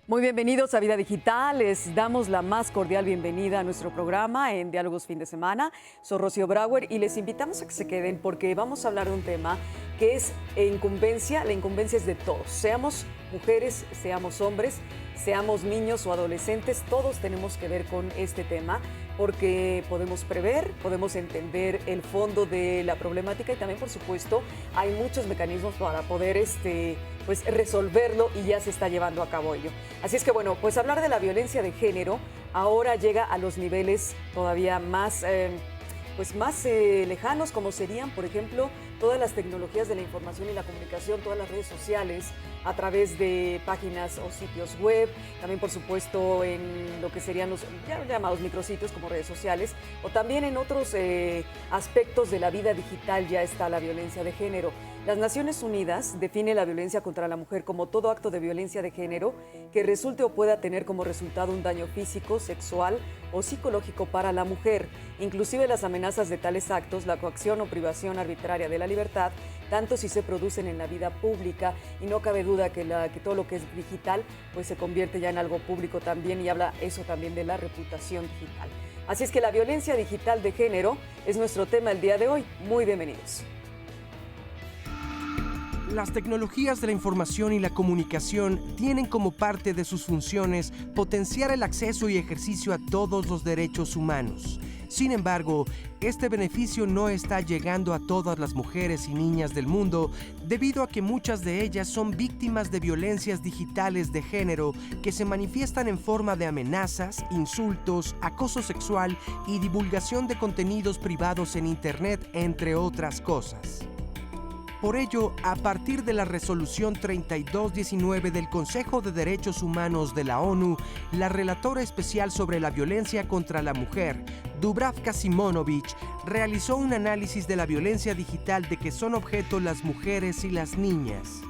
Muy bienvenidos a Vida Digital. Les damos la más cordial bienvenida a nuestro programa en Diálogos Fin de Semana. Soy Rocío Brauer y les invitamos a que se queden porque vamos a hablar de un tema que es incumbencia. La incumbencia es de todos, seamos mujeres, seamos hombres, seamos niños o adolescentes, todos tenemos que ver con este tema porque podemos prever, podemos entender el fondo de la problemática y también, por supuesto, hay muchos mecanismos para poder pues resolverlo y ya se está llevando a cabo ello. Así es que bueno, pues hablar de la violencia de género ahora llega a los niveles todavía más lejanos, como serían, por ejemplo, todas las tecnologías de la información y la comunicación, todas las redes sociales, a través de páginas o sitios web, también por supuesto en lo que serían los ya llamados micrositios como redes sociales, o también en otros aspectos de la vida digital ya está la violencia de género. Las Naciones Unidas define la violencia contra la mujer como todo acto de violencia de género que resulte o pueda tener como resultado un daño físico, sexual o psicológico para la mujer, inclusive las amenazas de tales actos, la coacción o privación arbitraria de la libertad, tanto si se producen en la vida pública, y no cabe duda que todo lo que es digital pues se convierte ya en algo público también, y habla eso también de la reputación digital. Así es que la violencia digital de género es nuestro tema el día de hoy. Muy bienvenidos. Las tecnologías de la información y la comunicación tienen como parte de sus funciones potenciar el acceso y ejercicio a todos los derechos humanos. Sin embargo, este beneficio no está llegando a todas las mujeres y niñas del mundo debido a que muchas de ellas son víctimas de violencias digitales de género que se manifiestan en forma de amenazas, insultos, acoso sexual y divulgación de contenidos privados en Internet, entre otras cosas. Por ello, a partir de la Resolución 3219 del Consejo de Derechos Humanos de la ONU, la relatora especial sobre la violencia contra la mujer, Dubravka Simonovic, realizó un análisis de la violencia digital de que son objeto las mujeres y las niñas.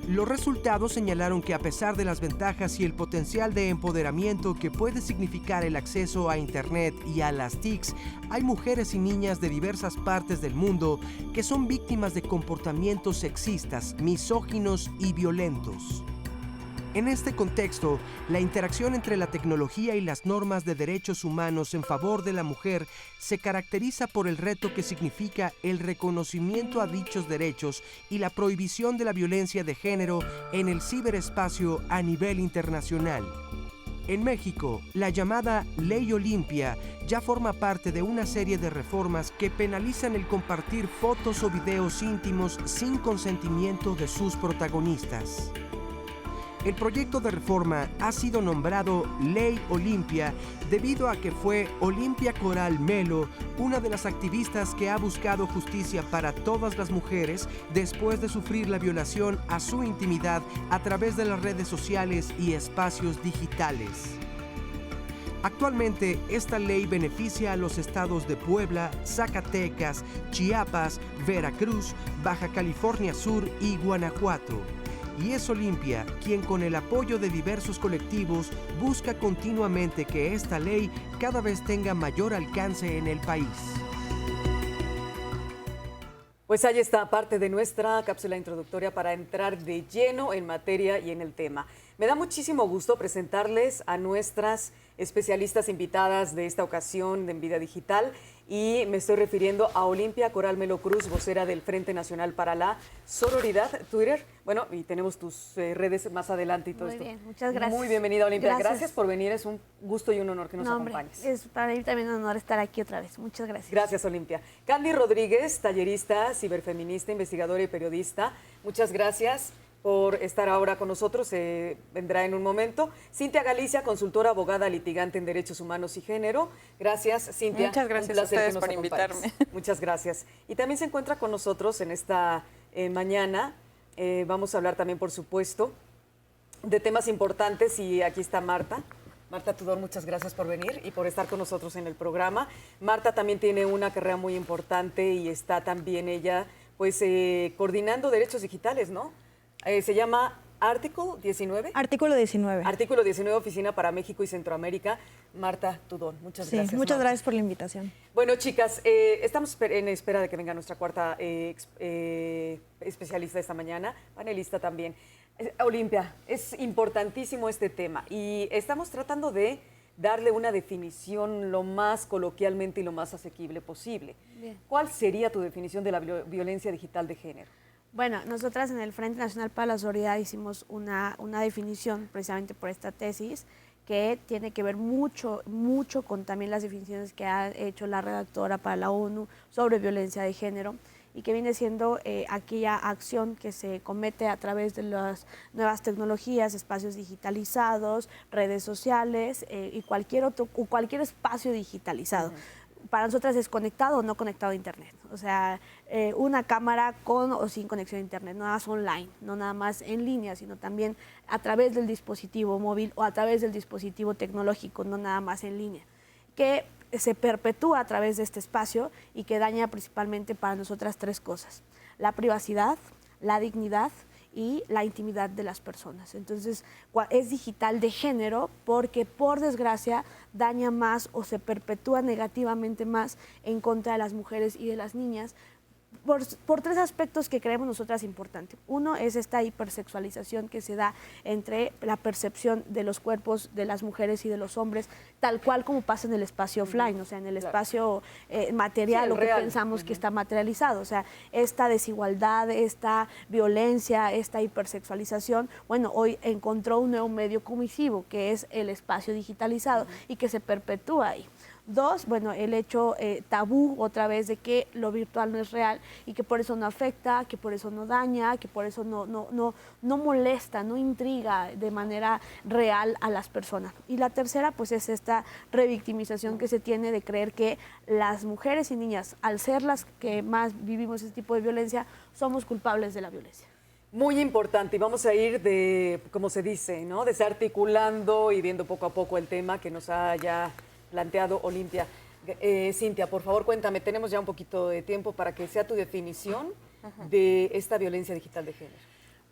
Los resultados señalaron que a pesar de las ventajas y el potencial de empoderamiento que puede significar el acceso a Internet y a las TICs, hay mujeres y niñas de diversas partes del mundo que son víctimas de comportamientos sexistas, misóginos y violentos. En este contexto, la interacción entre la tecnología y las normas de derechos humanos en favor de la mujer se caracteriza por el reto que significa el reconocimiento a dichos derechos y la prohibición de la violencia de género en el ciberespacio a nivel internacional. En México, la llamada Ley Olimpia ya forma parte de una serie de reformas que penalizan el compartir fotos o videos íntimos sin consentimiento de sus protagonistas. El proyecto de reforma ha sido nombrado Ley Olimpia debido a que fue Olimpia Coral Melo, una de las activistas que ha buscado justicia para todas las mujeres después de sufrir la violación a su intimidad a través de las redes sociales y espacios digitales. Actualmente, esta ley beneficia a los estados de Puebla, Zacatecas, Chiapas, Veracruz, Baja California Sur y Guanajuato. Y es Olimpia quien, con el apoyo de diversos colectivos, busca continuamente que esta ley cada vez tenga mayor alcance en el país. Pues ahí está parte de nuestra cápsula introductoria para entrar de lleno en materia y en el tema. Me da muchísimo gusto presentarles a nuestras especialistas invitadas de esta ocasión en Vida Digital, y me estoy refiriendo a Olimpia Coral Melo Cruz, vocera del Frente Nacional para la Sororidad, Twitter. Bueno, y tenemos tus redes más adelante y todo esto. Muy bien, muchas gracias. Muy bienvenida, Olimpia. Gracias por venir, es un gusto y un honor que nos acompañes. Es para mí también un honor estar aquí otra vez. Muchas gracias. Gracias, Olimpia. Candy Rodríguez, tallerista, ciberfeminista, investigadora y periodista. Muchas gracias por estar ahora con nosotros, vendrá en un momento. Cintia Galicia, consultora, abogada, litigante en derechos humanos y género. Gracias, Cintia. Muchas gracias a ustedes por invitarme. Muchas gracias. Y también se encuentra con nosotros en esta mañana. Vamos a hablar también, por supuesto, de temas importantes, y aquí está Marta. Marta Tudor, muchas gracias por venir y por estar con nosotros en el programa. Marta también tiene una carrera muy importante y está también ella, pues, coordinando derechos digitales, ¿no? Se llama Artículo 19. Artículo 19. Artículo 19, Oficina para México y Centroamérica. Marta Tudón, muchas gracias. Muchas Marta. gracias por la invitación. Bueno, chicas, estamos en espera de que venga nuestra cuarta especialista esta mañana, panelista también. Olimpia, es importantísimo este tema y estamos tratando de darle una definición lo más coloquialmente y lo más asequible posible. Bien. ¿Cuál sería tu definición de la violencia digital de género? Bueno, nosotras en el Frente Nacional para la Sororidad hicimos una definición precisamente por esta tesis que tiene que ver mucho con también las definiciones que ha hecho la redactora para la ONU sobre violencia de género y que viene siendo aquella acción que se comete a través de las nuevas tecnologías, espacios digitalizados, redes sociales y cualquier espacio digitalizado. Para nosotras es conectado o no conectado a Internet. O sea, una cámara con o sin conexión a Internet, no nada más online, no nada más en línea, sino también a través del dispositivo móvil o a través del dispositivo tecnológico, no nada más en línea, que se perpetúa a través de este espacio y que daña principalmente para nosotras tres cosas: la privacidad, la dignidad y la intimidad de las personas. Entonces, es digital de género porque, por desgracia, daña más o se perpetúa negativamente más en contra de las mujeres y de las niñas por tres aspectos que creemos nosotras importantes. Uno es esta hipersexualización que se da entre la percepción de los cuerpos de las mujeres y de los hombres, tal cual como pasa en el espacio offline, o sea, en el espacio material, sí, lo que real. pensamos que está materializado. O sea, esta desigualdad, esta violencia, esta hipersexualización, bueno, hoy encontró un nuevo medio comisivo, que es el espacio digitalizado y que se perpetúa ahí. Dos, bueno, el hecho tabú otra vez de que lo virtual no es real y que por eso no afecta, que por eso no daña, que por eso no molesta, no intriga de manera real a las personas. Y la tercera, pues es esta revictimización que se tiene de creer que las mujeres y niñas, al ser las que más vivimos este tipo de violencia, somos culpables de la violencia. Muy importante, y vamos a ir de, como se dice, ¿no?, desarticulando y viendo poco a poco el tema que nos ha ya planteado Olimpia. Cintia, por favor, cuéntame, tenemos ya un poquito de tiempo para que sea tu definición de esta violencia digital de género.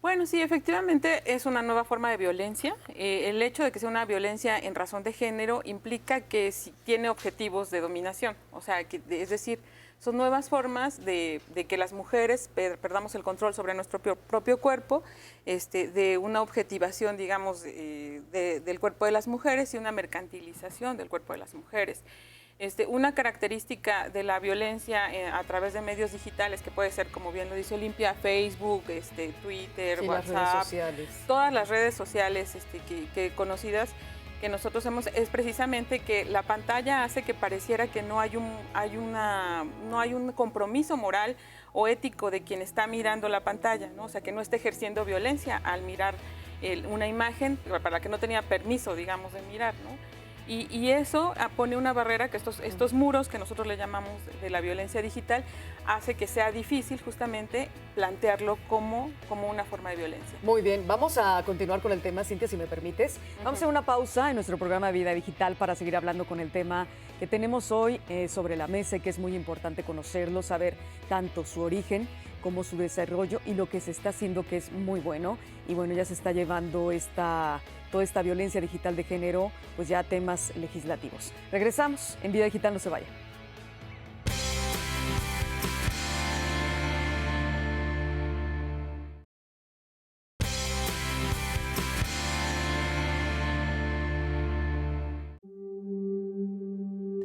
Bueno, sí, efectivamente es una nueva forma de violencia. El hecho de que sea una violencia en razón de género implica que tiene objetivos de dominación, o sea, es decir, son nuevas formas de que las mujeres perdamos el control sobre nuestro propio cuerpo, de una objetivación, digamos, del cuerpo de las mujeres y una mercantilización del cuerpo de las mujeres. Una característica de la violencia a través de medios digitales, que puede ser, como bien lo dice Olimpia, Facebook, Twitter, sí, WhatsApp, las redes sociales. Todas las redes sociales que conocidas, que nosotros hemos, es precisamente que la pantalla hace que pareciera que no hay un compromiso moral o ético de quien está mirando la pantalla, ¿no? O sea, que no esté ejerciendo violencia al mirar una imagen para la que no tenía permiso, digamos, de mirar, ¿no? Y eso pone una barrera, que estos muros que nosotros le llamamos de la violencia digital, hace que sea difícil justamente plantearlo como una forma de violencia. Muy bien, vamos a continuar con el tema, Cintia, si me permites. Vamos a hacer una pausa en nuestro programa de Vida Digital para seguir hablando con el tema que tenemos hoy sobre la mesa, que es muy importante conocerlo, saber tanto su origen como su desarrollo y lo que se está haciendo, que es muy bueno. Y bueno, ya se está llevando toda esta violencia digital de género, pues ya a temas legislativos. Regresamos en Vida Digital, no se vaya.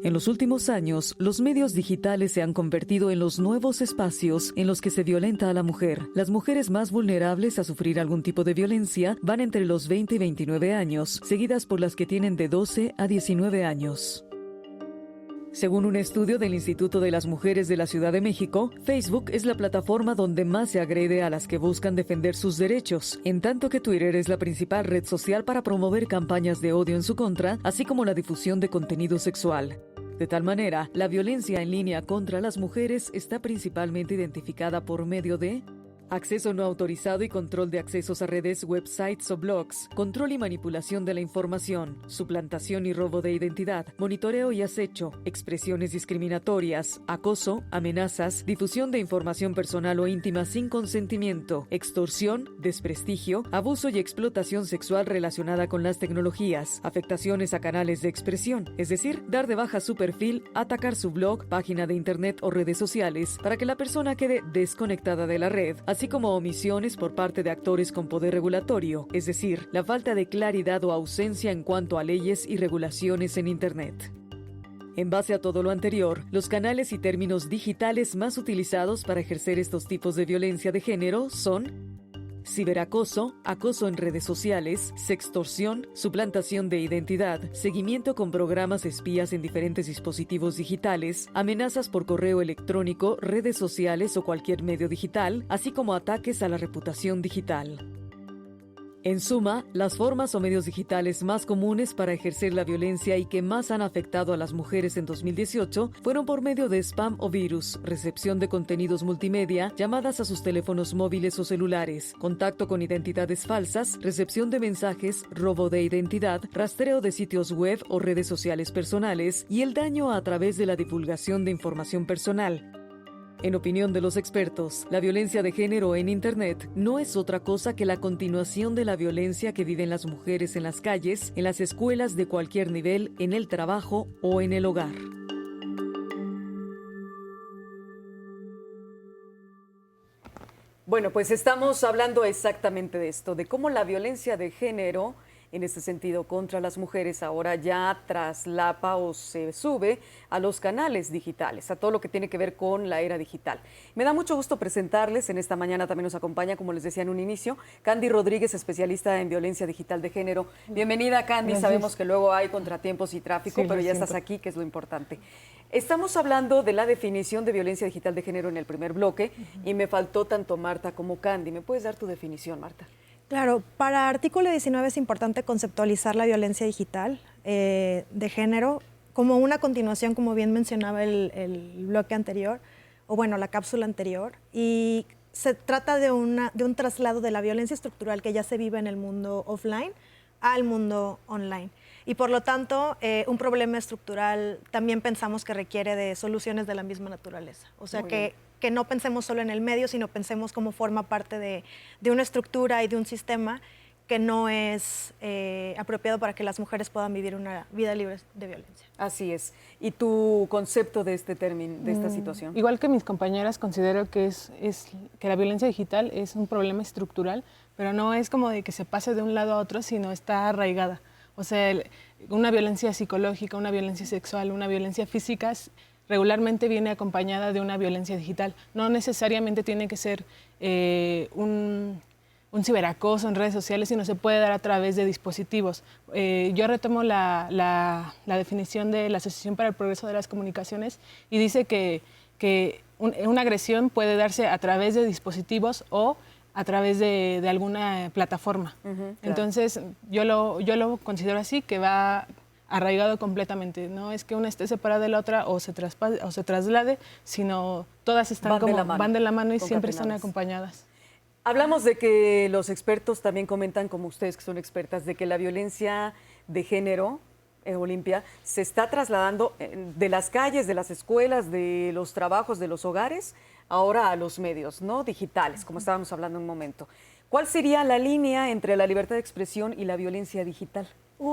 En los últimos años, los medios digitales se han convertido en los nuevos espacios en los que se violenta a la mujer. Las mujeres más vulnerables a sufrir algún tipo de violencia van entre los 20 y 29 años, seguidas por las que tienen de 12 a 19 años. Según un estudio del Instituto de las Mujeres de la Ciudad de México, Facebook es la plataforma donde más se agrede a las que buscan defender sus derechos, en tanto que Twitter es la principal red social para promover campañas de odio en su contra, así como la difusión de contenido sexual. De tal manera, la violencia en línea contra las mujeres está principalmente identificada por medio de acceso no autorizado y control de accesos a redes, websites o blogs, control y manipulación de la información, suplantación y robo de identidad, monitoreo y acecho, expresiones discriminatorias, acoso, amenazas, difusión de información personal o íntima sin consentimiento, extorsión, desprestigio, abuso y explotación sexual relacionada con las tecnologías, afectaciones a canales de expresión, es decir, dar de baja su perfil, atacar su blog, página de internet o redes sociales para que la persona quede desconectada de la red, así como omisiones por parte de actores con poder regulatorio, es decir, la falta de claridad o ausencia en cuanto a leyes y regulaciones en Internet. En base a todo lo anterior, los canales y términos digitales más utilizados para ejercer estos tipos de violencia de género son ciberacoso, acoso en redes sociales, sextorsión, suplantación de identidad, seguimiento con programas espías en diferentes dispositivos digitales, amenazas por correo electrónico, redes sociales o cualquier medio digital, así como ataques a la reputación digital. En suma, las formas o medios digitales más comunes para ejercer la violencia y que más han afectado a las mujeres en 2018 fueron por medio de spam o virus, recepción de contenidos multimedia, llamadas a sus teléfonos móviles o celulares, contacto con identidades falsas, recepción de mensajes, robo de identidad, rastreo de sitios web o redes sociales personales y el daño a través de la divulgación de información personal. En opinión de los expertos, la violencia de género en Internet no es otra cosa que la continuación de la violencia que viven las mujeres en las calles, en las escuelas de cualquier nivel, en el trabajo o en el hogar. Bueno, pues estamos hablando exactamente de esto, de cómo la violencia de género, en este sentido, contra las mujeres, ahora ya traslapa o se sube a los canales digitales, a todo lo que tiene que ver con la era digital. Me da mucho gusto presentarles, en esta mañana también nos acompaña, como les decía en un inicio, Candy Rodríguez, especialista en violencia digital de género. Bienvenida, Candy. Gracias. Sabemos que luego hay contratiempos y tráfico, sí, pero ya estás aquí, que es lo importante. Estamos hablando de la definición de violencia digital de género en el primer bloque y me faltó tanto Marta como Candy. ¿Me puedes dar tu definición, Marta? Claro, para artículo 19 es importante conceptualizar la violencia digital de género como una continuación, como bien mencionaba el bloque anterior, o bueno, la cápsula anterior, y se trata de un traslado de la violencia estructural que ya se vive en el mundo offline al mundo online. Y por lo tanto, un problema estructural también pensamos que requiere de soluciones de la misma naturaleza. O sea, que no pensemos solo en el medio, sino pensemos como forma parte de una estructura y de un sistema que no es apropiado para que las mujeres puedan vivir una vida libre de violencia. Así es. ¿Y tu concepto de este término, de esta situación? Igual que mis compañeras, considero que que la violencia digital es un problema estructural, pero no es como de que se pase de un lado a otro, sino está arraigada. O sea, una violencia psicológica, una violencia sexual, una violencia física regularmente viene acompañada de una violencia digital. No necesariamente tiene que ser un ciberacoso en redes sociales, sino se puede dar a través de dispositivos. Yo retomo la definición de la Asociación para el Progreso de las Comunicaciones y dice que una agresión puede darse a través de dispositivos o a través de alguna plataforma. Claro. Entonces, yo lo considero así, que va arraigado completamente. No es que una esté separada de la otra o se traslade, sino todas van de la mano y siempre están acompañadas. Hablamos de que los expertos también comentan, como ustedes que son expertas, de que la violencia de género, Olimpia, se está trasladando de las calles, de las escuelas, de los trabajos, de los hogares, ahora a los medios, ¿no? Digitales, como estábamos hablando un momento. ¿Cuál sería la línea entre la libertad de expresión y la violencia digital?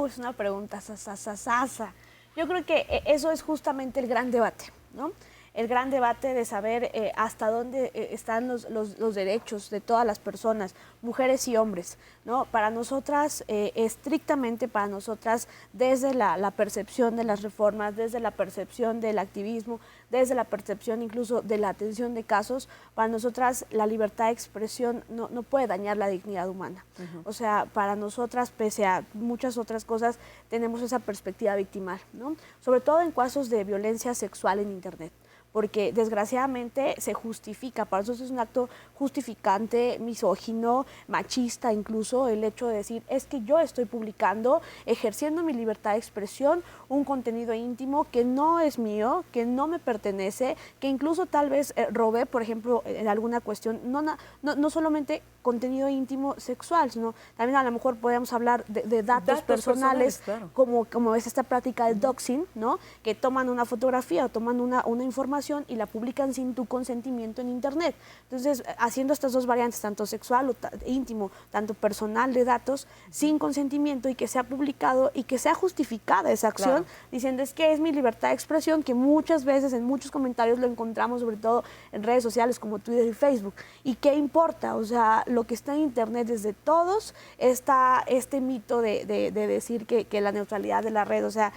Es una pregunta sasasasa. Yo creo que eso es justamente el gran debate, ¿no? El gran debate de saber hasta dónde están los derechos de todas las personas, mujeres y hombres, ¿no? Para nosotras, estrictamente para nosotras, desde la percepción de las reformas, desde la percepción del activismo, desde la percepción incluso de la atención de casos, para nosotras la libertad de expresión no puede dañar la dignidad humana. O sea, para nosotras, pese a muchas otras cosas, tenemos esa perspectiva victimal, ¿no? Sobre todo en casos de violencia sexual en Internet. porque desgraciadamente se justifica, para nosotros es un acto justificante, misógino, machista incluso, el hecho de decir, es que yo estoy publicando, ejerciendo mi libertad de expresión, un contenido íntimo que no es mío, que no me pertenece, que incluso tal vez robé, por ejemplo, en alguna cuestión, no solamente contenido íntimo sexual, sino también a lo mejor podemos hablar de datos personales, claro. como es esta práctica del doxing, ¿no? Que toman una fotografía o toman una información y la publican sin tu consentimiento en Internet. Entonces, haciendo estas dos variantes, tanto sexual o íntimo, tanto personal de datos, sin consentimiento y que sea publicado y que sea justificada esa acción, diciendo es que es mi libertad de expresión, que muchas veces en muchos comentarios lo encontramos, sobre todo en redes sociales como Twitter y Facebook. ¿Y qué importa? O sea, lo que está en Internet es de todos, está este mito de decir que la neutralidad de la red, o sea,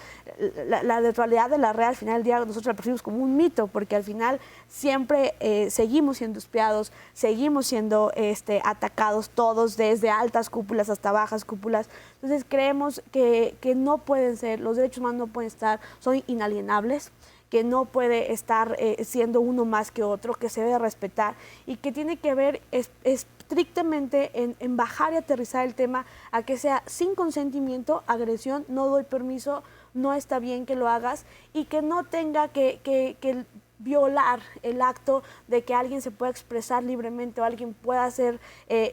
la neutralidad de la red al final del día nosotros la percibimos como un mito, porque al final siempre seguimos siendo espiados, seguimos siendo atacados todos, desde altas cúpulas hasta bajas cúpulas. Entonces creemos que no pueden ser, los derechos humanos no pueden estar, son inalienables, que no puede estar siendo uno más que otro, que se debe respetar y que tiene que ver estrictamente en bajar y aterrizar el tema a que sea sin consentimiento, agresión, no doy permiso, no está bien que lo hagas y que no tenga que violar el acto de que alguien se pueda expresar libremente o alguien pueda hacer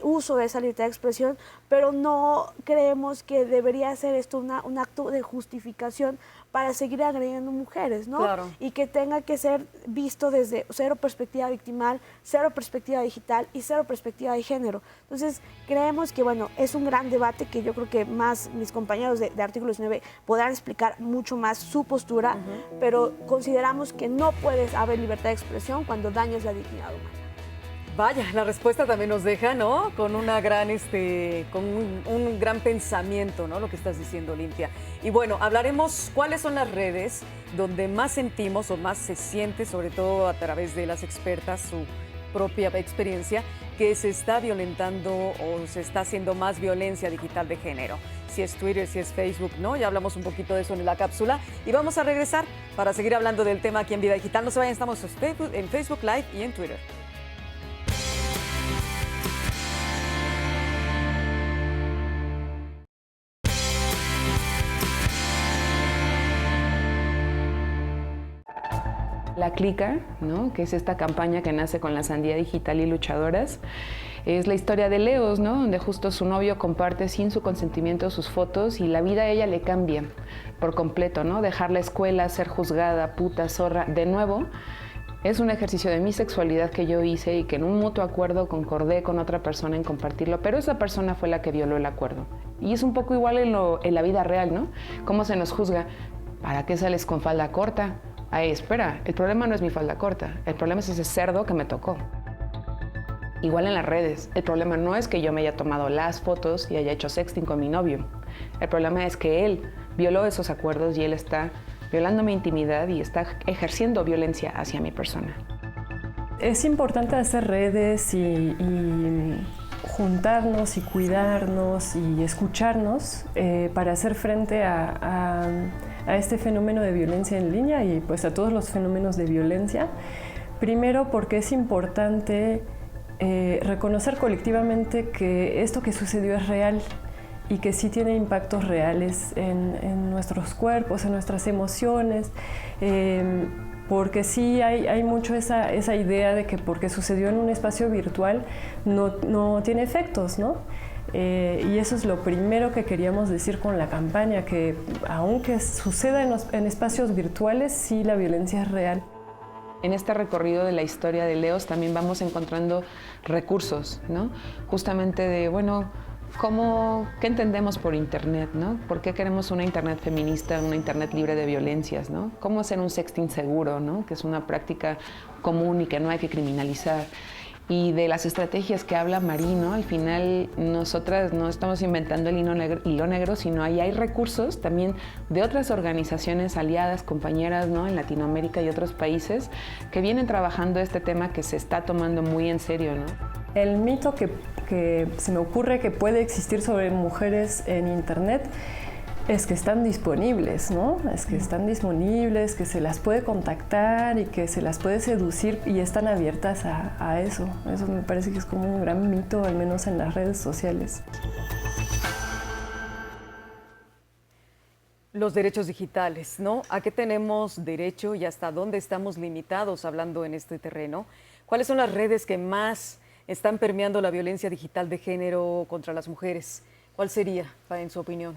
uso de esa libertad de expresión, pero no creemos que debería ser esto un acto de justificación para seguir agrediendo mujeres, ¿no? Claro. Y que tenga que ser visto desde cero perspectiva victimal, cero perspectiva digital y cero perspectiva de género. Entonces, creemos que, bueno, es un gran debate que yo creo que más mis compañeros de Artículo 19 podrán explicar mucho más su postura, pero consideramos que no puedes haber libertad de expresión cuando dañas la dignidad humana. Vaya, la respuesta también nos deja, ¿no? Con una gran, con un gran pensamiento, ¿no? Lo que estás diciendo, Olimpia. Y bueno, hablaremos cuáles son las redes donde más sentimos o más se siente, sobre todo a través de las expertas, su propia experiencia, que se está violentando o se está haciendo más violencia digital de género. Si es Twitter, si es Facebook, ¿no? Ya hablamos un poquito de eso en la cápsula y vamos a regresar para seguir hablando del tema aquí en Vida Digital. No se vayan, estamos en Facebook Live y en Twitter. La Clica, ¿no? Que es esta campaña que nace con la Sandía Digital y Luchadoras, es la historia de Leos, ¿no? Donde justo su novio comparte sin su consentimiento sus fotos y la vida a ella le cambia por completo, ¿no? Dejar la escuela, ser juzgada, puta, zorra, de nuevo. Es un ejercicio de mi sexualidad que yo hice y que en un mutuo acuerdo concordé con otra persona en compartirlo, pero esa persona fue la que violó el acuerdo. Y es un poco igual en la vida real, ¿no? ¿Cómo se nos juzga? ¿Para qué sales con falda corta? Ay, espera, el problema no es mi falda corta, el problema es ese cerdo que me tocó. Igual en las redes, el problema no es que yo me haya tomado las fotos y haya hecho sexting con mi novio. El problema es que él violó esos acuerdos y él está violando mi intimidad y está ejerciendo violencia hacia mi persona. Es importante hacer redes y juntarnos y cuidarnos y escucharnos para hacer frente a este fenómeno de violencia en línea y pues a todos los fenómenos de violencia. Primero porque es importante reconocer colectivamente que esto que sucedió es real y que sí tiene impactos reales en nuestros cuerpos, en nuestras emociones, porque sí hay mucho esa idea de que porque sucedió en un espacio virtual no tiene efectos, ¿no? Y eso es lo primero que queríamos decir con la campaña, que aunque suceda en espacios virtuales, sí la violencia es real. En este recorrido de la historia de Leos también vamos encontrando recursos, ¿no? Justamente de, bueno, ¿qué entendemos por Internet, ¿no? ¿Por qué queremos una Internet feminista, una Internet libre de violencias, ¿no? ¿Cómo hacer un sexting seguro, ¿no? Que es una práctica común y que no hay que criminalizar. Y de las estrategias que habla Marino, al final nosotras no estamos inventando el hilo negro, sino ahí hay recursos también de otras organizaciones aliadas, compañeras, ¿no? En Latinoamérica y otros países que vienen trabajando este tema que se está tomando muy en serio, ¿no? El mito que se me ocurre que puede existir sobre mujeres en Internet es que están disponibles, ¿no? Es que están disponibles, que se las puede contactar y que se las puede seducir y están abiertas a eso. Eso me parece que es como un gran mito, al menos en las redes sociales. Los derechos digitales, ¿no? ¿A qué tenemos derecho y hasta dónde estamos limitados hablando en este terreno? ¿Cuáles son las redes que más están permeando la violencia digital de género contra las mujeres? ¿Cuál sería, en su opinión?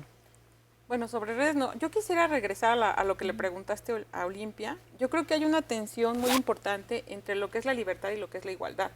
Bueno, sobre redes no. Yo quisiera regresar a lo que le preguntaste a Olimpia. Yo creo que hay una tensión muy importante entre lo que es la libertad y lo que es la igualdad.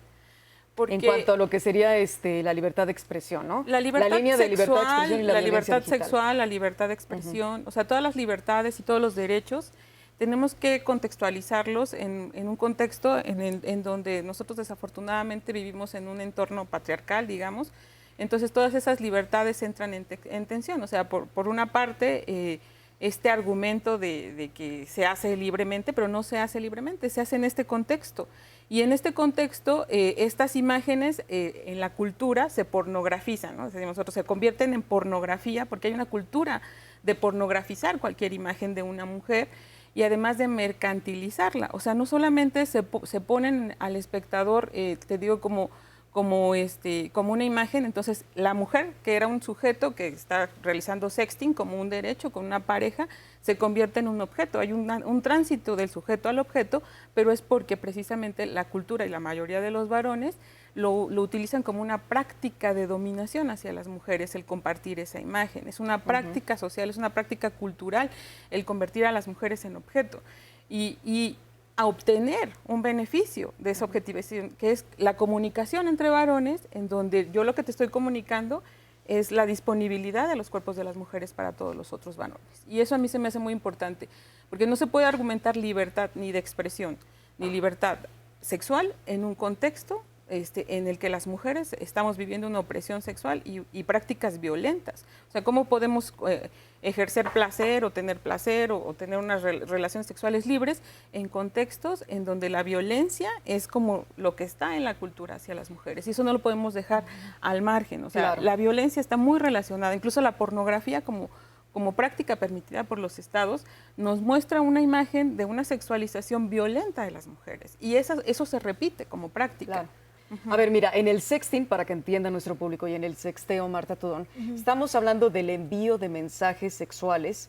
Porque en cuanto a lo que sería la libertad de expresión, ¿no? La libertad línea sexual, de libertad de expresión y la libertad digital. sexual, la libertad de expresión, o sea, todas las libertades y todos los derechos, tenemos que contextualizarlos en un contexto en donde nosotros desafortunadamente vivimos en un entorno patriarcal, digamos. Entonces todas esas libertades entran en tensión. O sea, por una parte, este argumento de que se hace libremente, pero no se hace libremente, se hace en este contexto. Y en este contexto, estas imágenes en la cultura se pornografizan, ¿no? O sea, nosotros se convierten en pornografía porque hay una cultura de pornografizar cualquier imagen de una mujer y además de mercantilizarla. O sea, no solamente se ponen al espectador, te digo, como una imagen, entonces la mujer, que era un sujeto que está realizando sexting como un derecho con una pareja, se convierte en un objeto. Hay un tránsito del sujeto al objeto, pero es porque precisamente la cultura y la mayoría de los varones lo utilizan como una práctica de dominación hacia las mujeres, el compartir esa imagen. Es una práctica social, es una práctica cultural el convertir a las mujeres en objeto. Y a obtener un beneficio de esa objetivación, que es la comunicación entre varones, en donde yo lo que te estoy comunicando es la disponibilidad de los cuerpos de las mujeres para todos los otros varones. Y eso a mí se me hace muy importante, porque no se puede argumentar libertad ni de expresión, ni libertad sexual en un contexto en el que las mujeres estamos viviendo una opresión sexual y prácticas violentas. O sea, ¿cómo podemos ejercer placer o tener unas relaciones sexuales libres en contextos en donde la violencia es como lo que está en la cultura hacia las mujeres? Y eso no lo podemos dejar al margen. O sea, la violencia está muy relacionada, incluso la pornografía como práctica permitida por los estados, nos muestra una imagen de una sexualización violenta de las mujeres. Y eso se repite como práctica. Claro. A ver, mira, en el sexting, para que entienda nuestro público, y en el sexteo, Marta Tudón, estamos hablando del envío de mensajes sexuales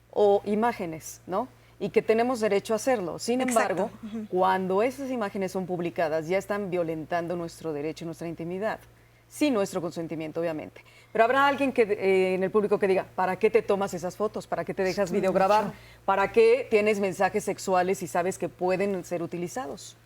o imágenes, ¿no? Y que tenemos derecho a hacerlo. Sin embargo, cuando esas imágenes son publicadas, ya están violentando nuestro derecho, nuestra intimidad, sin nuestro consentimiento, obviamente. Pero habrá alguien en el público que diga, ¿para qué te tomas esas fotos? ¿Para qué te dejas videograbar? ¿Para qué tienes mensajes sexuales y sabes que pueden ser utilizados?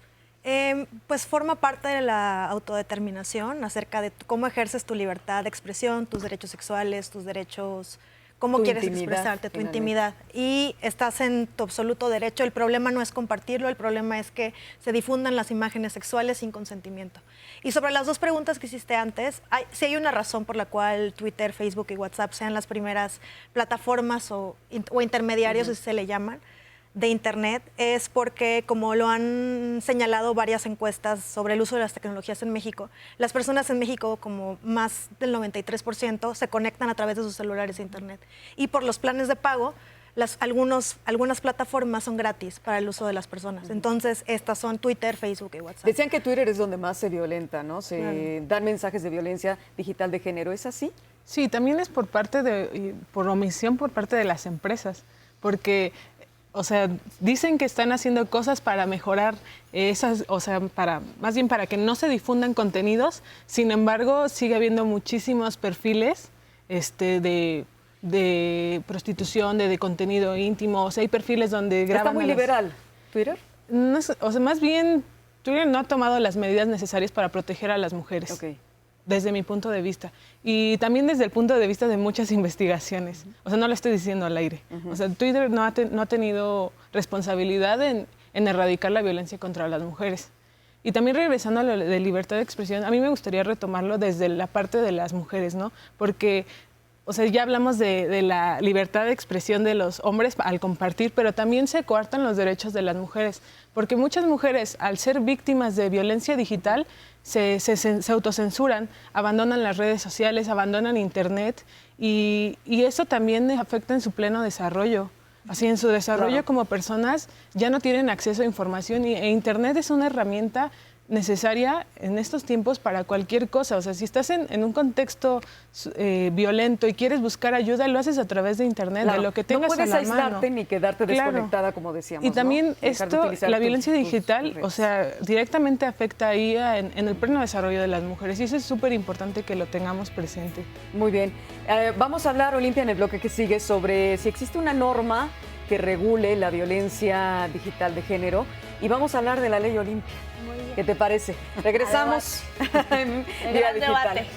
Pues forma parte de la autodeterminación acerca de cómo ejerces tu libertad de expresión, tus derechos sexuales, tus derechos, cómo quieres expresarte, tu intimidad. Y estás en tu absoluto derecho. El problema no es compartirlo, el problema es que se difundan las imágenes sexuales sin consentimiento. Y sobre las dos preguntas que hiciste antes, sí hay una razón por la cual Twitter, Facebook y WhatsApp sean las primeras plataformas o intermediarios, así se le llaman, de Internet, es porque, como lo han señalado varias encuestas sobre el uso de las tecnologías en México, las personas en México, como más del 93%, se conectan a través de sus celulares a Internet. Y por los planes de pago, algunas plataformas son gratis para el uso de las personas. Entonces, estas son Twitter, Facebook y WhatsApp. Decían que Twitter es donde más se violenta, ¿no? Se dan mensajes de violencia digital de género. ¿Es así? Sí, también es por omisión por parte de las empresas, porque... O sea, dicen que están haciendo cosas para mejorar esas, o sea, más bien para que no se difundan contenidos. Sin embargo, sigue habiendo muchísimos perfiles de prostitución, de contenido íntimo. O sea, hay perfiles donde graban... ¿Está muy liberal Twitter? No, o sea, más bien, Twitter no ha tomado las medidas necesarias para proteger a las mujeres. Okay. Desde mi punto de vista. Y también desde el punto de vista de muchas investigaciones. O sea, no lo estoy diciendo al aire. O sea, Twitter no ha tenido responsabilidad en erradicar la violencia contra las mujeres. Y también regresando a lo de libertad de expresión, a mí me gustaría retomarlo desde la parte de las mujeres, ¿no? Porque o sea, ya hablamos de la libertad de expresión de los hombres al compartir, pero también se coartan los derechos de las mujeres, porque muchas mujeres, al ser víctimas de violencia digital, se autocensuran, abandonan las redes sociales, abandonan Internet, y eso también afecta en su pleno desarrollo. Así, en su desarrollo como personas ya no tienen acceso a información, e Internet es una herramienta necesaria en estos tiempos para cualquier cosa. O sea, si estás en un contexto violento y quieres buscar ayuda, lo haces a través de Internet, de lo que tengas a la mano. No puedes aislarte ni quedarte desconectada, como decíamos. Y también ¿no? la violencia digital, o sea, directamente afecta ahí en el pleno desarrollo de las mujeres, y eso es súper importante que lo tengamos presente. Muy bien. Vamos a hablar, Olimpia, en el bloque que sigue sobre si existe una norma que regule la violencia digital de género, y vamos a hablar de la ley Olimpia. ¿Qué te parece? Regresamos en Día Digital.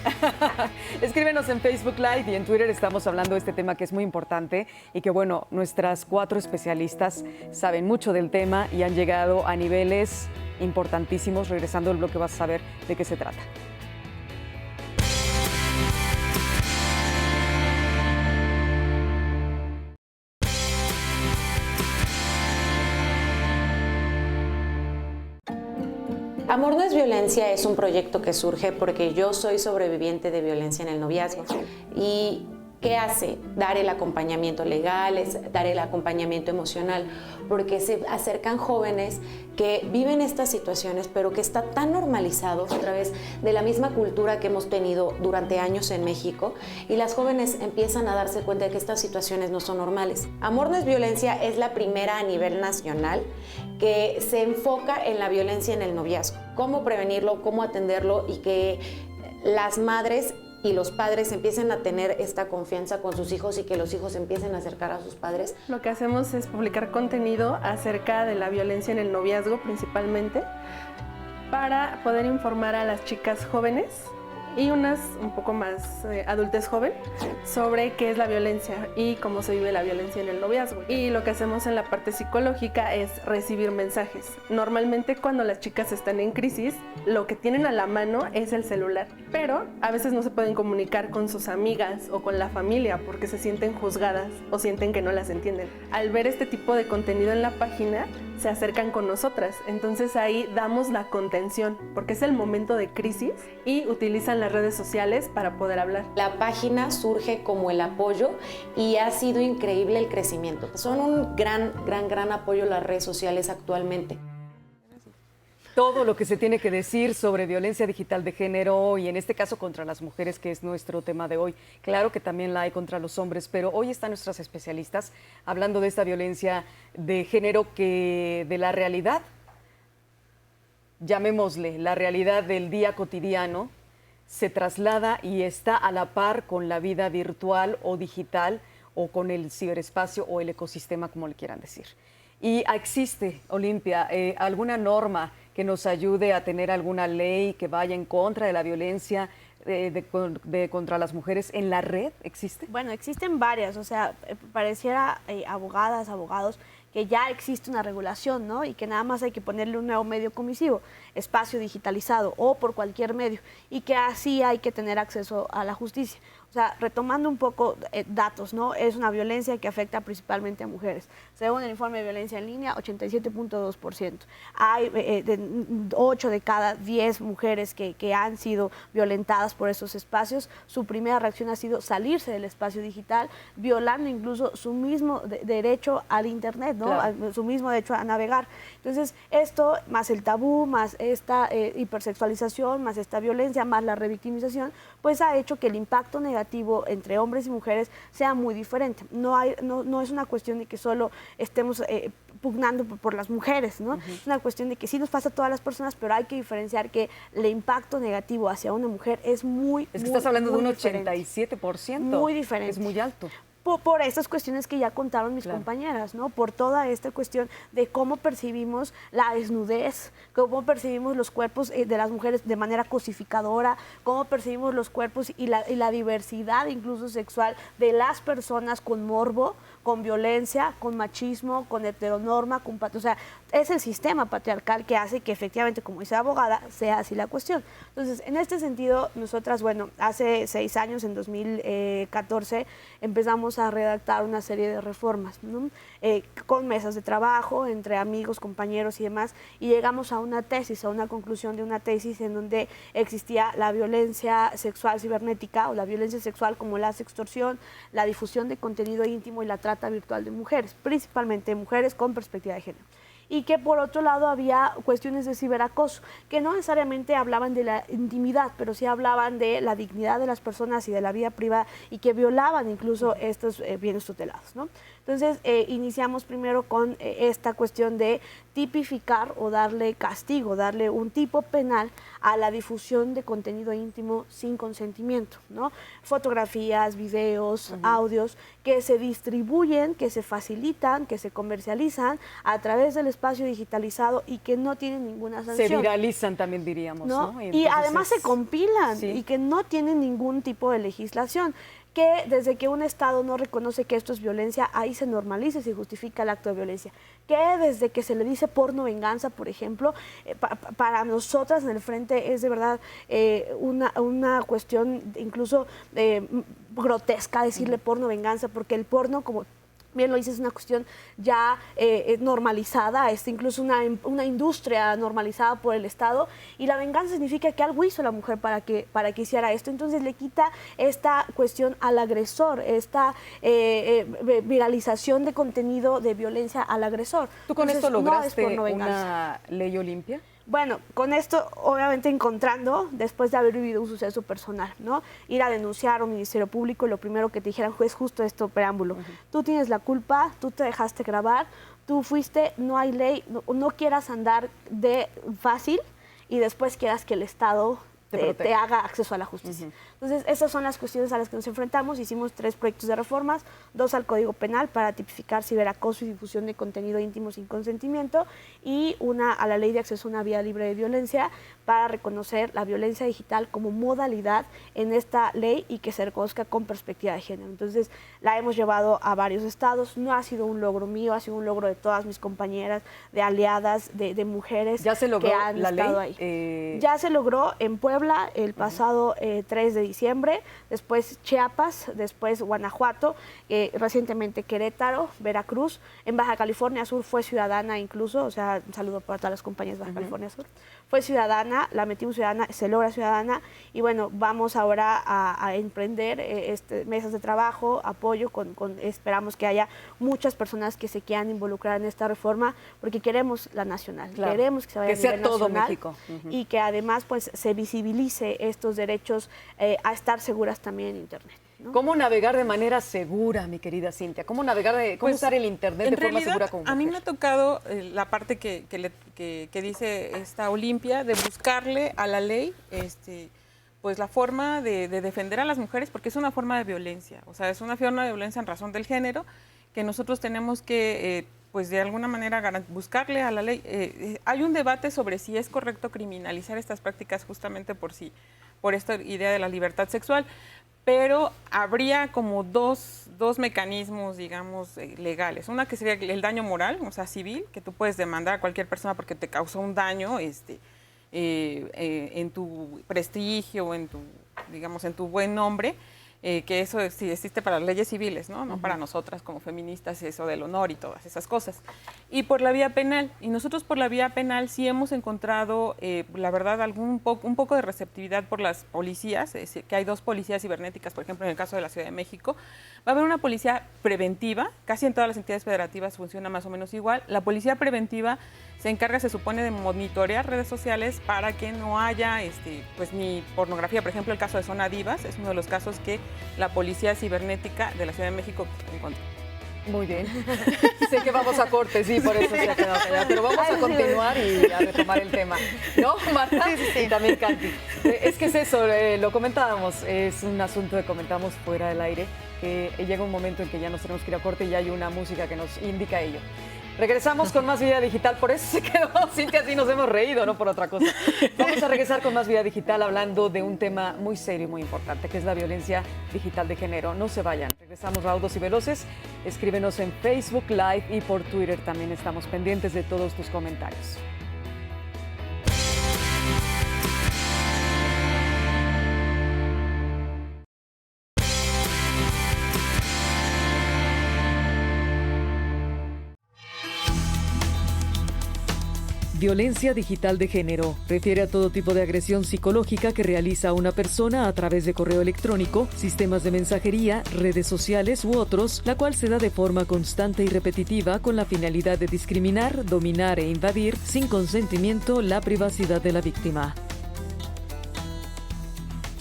Escríbenos en Facebook Live y en Twitter. Estamos hablando de este tema que es muy importante y que, bueno, nuestras 4 especialistas saben mucho del tema y han llegado a niveles importantísimos. Regresando al bloque vas a saber de qué se trata. Amor no es violencia es un proyecto que surge porque yo soy sobreviviente de violencia en el noviazgo. ¿Y qué hace? Dar el acompañamiento legal, dar el acompañamiento emocional, porque se acercan jóvenes que viven estas situaciones, pero que está tan normalizado a través de la misma cultura que hemos tenido durante años en México, y las jóvenes empiezan a darse cuenta de que estas situaciones no son normales. Amor no es violencia es la primera a nivel nacional que se enfoca en la violencia en el noviazgo, cómo prevenirlo, cómo atenderlo, y que las madres y los padres empiecen a tener esta confianza con sus hijos y que los hijos empiecen a acercar a sus padres. Lo que hacemos es publicar contenido acerca de la violencia en el noviazgo principalmente, para poder informar a las chicas jóvenes y unas un poco más adultez joven sobre qué es la violencia y cómo se vive la violencia en el noviazgo. Y lo que hacemos en la parte psicológica es recibir mensajes. Normalmente cuando las chicas están en crisis, lo que tienen a la mano es el celular, pero a veces no se pueden comunicar con sus amigas o con la familia porque se sienten juzgadas o sienten que no las entienden. Al ver este tipo de contenido en la página, se acercan con nosotras, entonces ahí damos la contención porque es el momento de crisis y utilizan las redes sociales para poder hablar. La página surge como el apoyo y ha sido increíble el crecimiento. Son un gran apoyo las redes sociales actualmente. Todo lo que se tiene que decir sobre violencia digital de género y en este caso contra las mujeres, que es nuestro tema de hoy. Claro que también la hay contra los hombres, pero hoy están nuestras especialistas hablando de esta violencia de género que de la realidad, llamémosle la realidad del día cotidiano, se traslada y está a la par con la vida virtual o digital o con el ciberespacio o el ecosistema, como le quieran decir. Y existe, Olimpia, alguna norma que nos ayude a tener alguna ley que vaya en contra de la violencia contra las mujeres en la red. ¿Existe? Bueno, existen varias, o sea, pareciera abogados, que ya existe una regulación, ¿no? Y que nada más hay que ponerle un nuevo medio comisivo, espacio digitalizado o por cualquier medio, y que así hay que tener acceso a la justicia. O sea, retomando un poco datos, ¿no? Es una violencia que afecta principalmente a mujeres. Según el informe de violencia en línea, 87.2%. Hay 8 de cada 10 mujeres que han sido violentadas por esos espacios. Su primera reacción ha sido salirse del espacio digital, violando incluso su mismo derecho al Internet, ¿no? Claro. Su mismo derecho a navegar. Entonces, esto, más el tabú, más esta hipersexualización, más esta violencia, más la revictimización, pues ha hecho que el impacto negativo entre hombres y mujeres sea muy diferente. No es una cuestión de que solo estemos pugnando por las mujeres, ¿no? Es una cuestión de que sí nos pasa a todas las personas, pero hay que diferenciar que el impacto negativo hacia una mujer es muy, Es que estás hablando de un 87%. Muy diferente. Es muy alto. por estas cuestiones que ya contaron mis compañeras, ¿no? Por toda esta cuestión de cómo percibimos la desnudez, cómo percibimos los cuerpos de las mujeres de manera cosificadora, cómo percibimos los cuerpos y la diversidad incluso sexual de las personas con morbo, con violencia, con machismo, con heteronorma, o sea, es el sistema patriarcal que hace que efectivamente, como dice la abogada, sea así la cuestión. Entonces, en este sentido, nosotras, bueno, hace 6 años, en 2014, empezamos a redactar una serie de reformas, ¿no? Con mesas de trabajo, entre amigos, compañeros y demás, y llegamos a una tesis, a una conclusión de una tesis en donde existía la violencia sexual cibernética o la violencia sexual como la sextorsión, la difusión de contenido íntimo y la trata virtual de mujeres, principalmente mujeres con perspectiva de género. Y que por otro lado había cuestiones de ciberacoso, que no necesariamente hablaban de la intimidad, pero sí hablaban de la dignidad de las personas y de la vida privada y que violaban incluso estos bienes tutelados, ¿no? Entonces, iniciamos primero con esta cuestión de tipificar o darle castigo, darle un tipo penal a la difusión de contenido íntimo sin consentimiento, ¿no? Fotografías, videos, audios que se distribuyen, que se facilitan, que se comercializan a través del espacio digitalizado y que no tienen ninguna sanción. Se viralizan también, diríamos, ¿no? Y además se compilan y que no tienen ningún tipo de legislación. Que desde que un Estado no reconoce que esto es violencia, ahí se normaliza y se justifica el acto de violencia. Que desde que se le dice porno venganza, por ejemplo, para nosotras en el Frente es de verdad una cuestión incluso grotesca decirle porno venganza, porque el porno, como bien lo dices, es una cuestión ya normalizada, es incluso una industria normalizada por el Estado, y la venganza significa que algo hizo la mujer para que hiciera esto. Entonces le quita esta cuestión al agresor, esta viralización de contenido de violencia al agresor. ¿Tú con esto lograste no una ley Olimpia? Bueno, con esto obviamente encontrando, después de haber vivido un suceso personal, ¿no? Ir a denunciar a un ministerio público y lo primero que te dijeran es justo esto, preámbulo. Tú tienes la culpa, tú te dejaste grabar, tú fuiste, no hay ley, no quieras andar de fácil y después quieras que el Estado te haga acceso a la justicia. Entonces, esas son las cuestiones a las que nos enfrentamos. Hicimos 3 proyectos de reformas, 2 al Código Penal para tipificar ciberacoso y difusión de contenido íntimo sin consentimiento, y una a la Ley de Acceso a una Vida Libre de Violencia para reconocer la violencia digital como modalidad en esta ley y que se reconozca con perspectiva de género. Entonces, la hemos llevado a varios estados. No ha sido un logro mío, ha sido un logro de todas mis compañeras, de aliadas, de mujeres ¿Ya se logró que han la estado ley? ahí. Ya se logró en Puebla el pasado 3 de diciembre, después Chiapas, después Guanajuato, recientemente Querétaro, Veracruz. En Baja California Sur fue ciudadana incluso, o sea, un saludo para todas las compañías de Baja California Sur. Fue ciudadana, la metimos ciudadana, se logra ciudadana, y bueno, vamos ahora a emprender mesas de trabajo, apoyo, esperamos que haya muchas personas que se quieran involucrar en esta reforma, porque queremos la nacional, queremos que se vaya a nivel todo nacional, México. y que además pues se visibilice estos derechos a estar seguras también en Internet, ¿no? ¿Cómo navegar de manera segura, mi querida Cintia? ¿Cómo usar el Internet de forma segura como mujer? A mí me ha tocado la parte que dice esta Olimpia, de buscarle a la ley pues la forma de defender a las mujeres, porque es una forma de violencia, o sea, es una forma de violencia en razón del género que nosotros tenemos que pues de alguna manera buscarle a la ley. Hay un debate sobre si es correcto criminalizar estas prácticas justamente por esta idea de la libertad sexual, pero habría como dos mecanismos, digamos, legales. Una que sería el daño moral, o sea, civil, que tú puedes demandar a cualquier persona porque te causó un daño en tu prestigio, en tu buen nombre, que eso sí existe para las leyes civiles, ¿no? Para nosotras como feministas, eso del honor y todas esas cosas. Y por la vía penal, y nosotros por la vía penal sí hemos encontrado, la verdad, un poco de receptividad por las policías, que hay 2 policías cibernéticas, por ejemplo, en el caso de la Ciudad de México. Va a haber una policía preventiva, casi en todas las entidades federativas funciona más o menos igual. La policía preventiva se encarga, se supone, de monitorear redes sociales para que no haya pues ni pornografía. Por ejemplo, el caso de Zona Divas es uno de los casos que la Policía Cibernética de la Ciudad de México encontró. Muy bien. Sé que vamos a corte, sí, por eso se ha quedado callada, pero vamos a continuar y a retomar el tema. ¿No, Marta? Sí. Y también Katy. Es que es eso, lo comentábamos, es un asunto que comentamos fuera del aire, que llega un momento en que ya nos tenemos que ir a corte y ya hay una música que nos indica ello. Regresamos con más Vida Digital, por eso se quedó Cintia, así nos hemos reído, no por otra cosa. Vamos a regresar con más Vida Digital hablando de un tema muy serio y muy importante, que es la violencia digital de género. No se vayan, regresamos raudos y veloces. Escríbenos en Facebook Live y por Twitter también estamos pendientes de todos tus comentarios. Violencia digital de género refiere a todo tipo de agresión psicológica que realiza una persona a través de correo electrónico, sistemas de mensajería, redes sociales u otros, la cual se da de forma constante y repetitiva con la finalidad de discriminar, dominar e invadir sin consentimiento la privacidad de la víctima.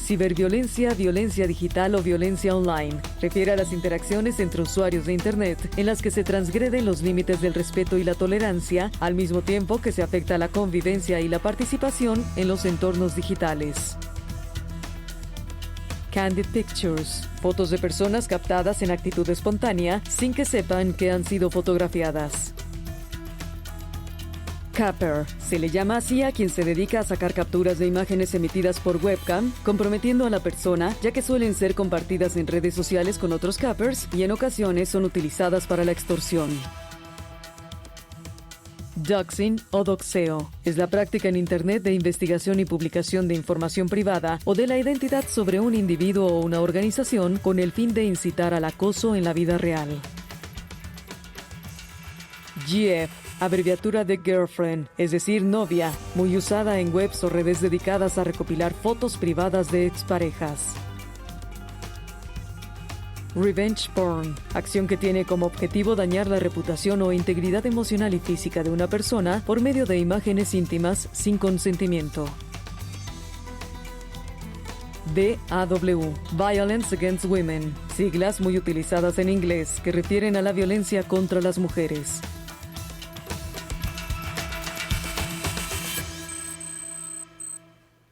Ciberviolencia, violencia digital o violencia online refiere a las interacciones entre usuarios de Internet en las que se transgreden los límites del respeto y la tolerancia, al mismo tiempo que se afecta la convivencia y la participación en los entornos digitales. Candid Pictures, fotos de personas captadas en actitud espontánea sin que sepan que han sido fotografiadas. Capper. Se le llama así a quien se dedica a sacar capturas de imágenes emitidas por webcam, comprometiendo a la persona, ya que suelen ser compartidas en redes sociales con otros cappers y en ocasiones son utilizadas para la extorsión. Doxing o doxeo es la práctica en Internet de investigación y publicación de información privada o de la identidad sobre un individuo o una organización con el fin de incitar al acoso en la vida real. GF, abreviatura de girlfriend, es decir, novia, muy usada en webs o redes dedicadas a recopilar fotos privadas de exparejas. Revenge porn, acción que tiene como objetivo dañar la reputación o integridad emocional y física de una persona por medio de imágenes íntimas sin consentimiento. DAW, Violence Against Women, siglas muy utilizadas en inglés que refieren a la violencia contra las mujeres.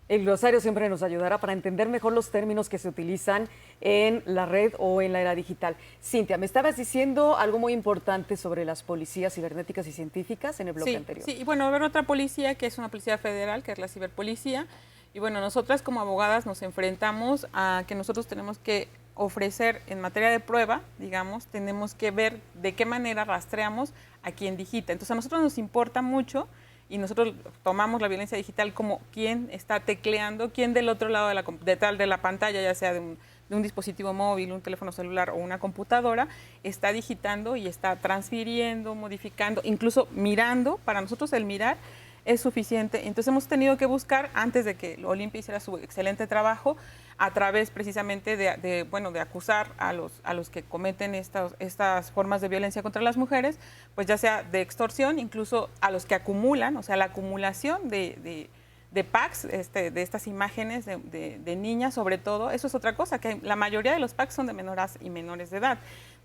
El glosario siempre nos ayudará para entender mejor los términos que se utilizan en la red o en la era digital. Cintia, me estabas diciendo algo muy importante sobre las policías cibernéticas y científicas en el bloque anterior. Sí, y bueno, va a haber otra policía que es una policía federal, que es la ciberpolicía. Y bueno, nosotras como abogadas nos enfrentamos a que nosotros tenemos que ofrecer en materia de prueba, digamos, tenemos que ver de qué manera rastreamos a quien digita. Entonces a nosotros nos importa mucho y nosotros tomamos la violencia digital como quién está tecleando, quién del otro lado de la pantalla, ya sea de un dispositivo móvil, un teléfono celular o una computadora, está digitando y está transfiriendo, modificando, incluso mirando. Para nosotros el mirar es suficiente. Entonces hemos tenido que buscar, antes de que Olimpia hiciera su excelente trabajo, a través precisamente de acusar a los que cometen estas formas de violencia contra las mujeres, pues ya sea de extorsión, incluso a los que acumulan, o sea, la acumulación de packs, de estas imágenes de niñas sobre todo. Eso es otra cosa, que la mayoría de los packs son de menores y menores de edad.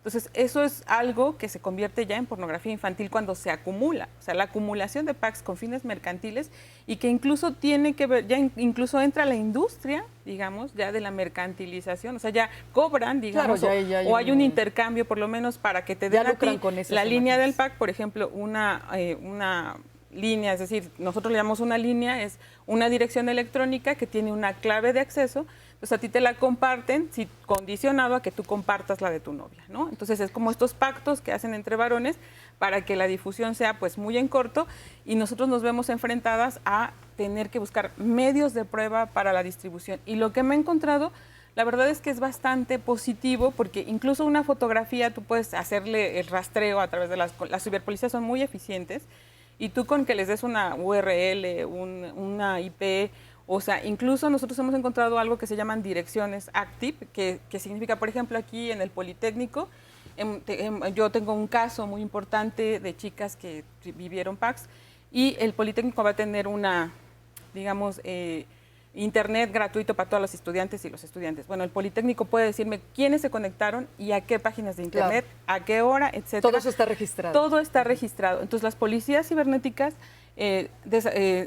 Entonces, eso es algo que se convierte ya en pornografía infantil cuando se acumula, o sea, la acumulación de packs con fines mercantiles y que incluso tiene que ver, ya incluso entra la industria, digamos, ya de la mercantilización, o sea, ya cobran, digamos, claro, o hay un intercambio por lo menos para que te den a ti la línea del pack, por ejemplo, una línea, es decir, nosotros le llamamos una línea, es una dirección electrónica que tiene una clave de acceso. Entonces a ti te la comparten, si condicionado a que tú compartas la de tu novia, ¿no? Entonces es como estos pactos que hacen entre varones para que la difusión sea pues muy en corto y nosotros nos vemos enfrentadas a tener que buscar medios de prueba para la distribución. Y lo que me he encontrado, la verdad es que es bastante positivo porque incluso una fotografía tú puedes hacerle el rastreo a través de las ciberpolicías, son muy eficientes y tú con que les des una URL, una IP, o sea, incluso nosotros hemos encontrado algo que se llaman direcciones active, que significa, por ejemplo, aquí en el Politécnico, yo tengo un caso muy importante de chicas que vivieron packs y el Politécnico va a tener una, digamos, Internet gratuito para todos los estudiantes y los estudiantes. Bueno, el Politécnico puede decirme quiénes se conectaron y a qué páginas de Internet, a qué hora, etcétera. Todo eso está registrado. Todo está registrado. Entonces, las policías cibernéticas